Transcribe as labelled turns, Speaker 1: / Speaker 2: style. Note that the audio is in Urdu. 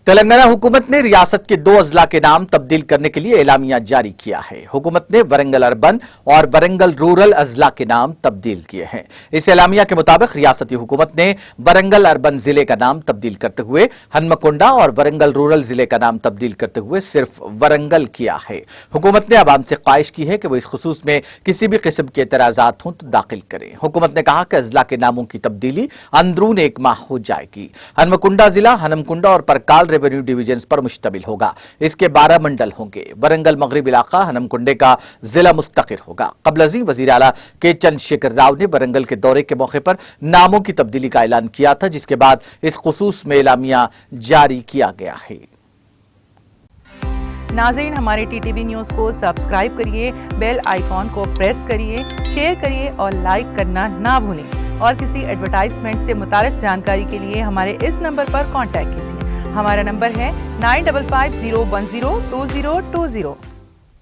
Speaker 1: تلنگانہ حکومت نے ریاست کے 2 اضلاع کے نام تبدیل کرنے کے لیے اعلامیہ جاری کیا ہے۔ حکومت نے ورنگل اربن اور ورنگل رورل اضلاع کے نام تبدیل کیے ہیں۔ اس اعلامیہ کے مطابق ریاستی حکومت نے ورنگل اربن ضلع کا نام تبدیل کرتے ہوئے ہنمکنڈا اور ورنگل رورل ضلع کا نام تبدیل کرتے ہوئے صرف ورنگل کیا ہے۔ حکومت نے عوام سے خواہش کی ہے کہ وہ اس خصوص میں کسی بھی قسم کے اعتراضات ہوں تو داخل کریں۔ حکومت نے کہا کہ اضلاع کے ناموں کی تبدیلی اندرون 1 ماہ ہو جائے گی۔ ہنمکنڈا ضلع ہنمکنڈا اور پرکال ریونیو ڈویژنز پر مشتمل ہوگا۔ اس کے 12 منڈل ہوں گے۔ ورنگل مغرب علاقہ ہنمکنڈے کا ضلع مستقر ہوگا۔ قبل ازیں وزیر اعلیٰ کے چندر شیکھر راؤ نے ورنگل کے دورے کے موقع پر ناموں کی تبدیلی کا اعلان کیا تھا، جس کے بعد اس خصوص میں اعلامیہ جاری کیا گیا ہے۔
Speaker 2: ناظرین، ہمارے ٹی ٹی وی نیوز کو سبسکرائب کریے، بیل آئیکن کو پریس کریے، شیئر کریے اور لائک کرنا نہ بھولیں۔ اور کسی ایڈورٹائزمنٹ سے متعلق جانکاری کے لیے ہمارے اس نمبر پر کانٹیکٹ کیجیے۔ ہمارا نمبر ہے 9550102020۔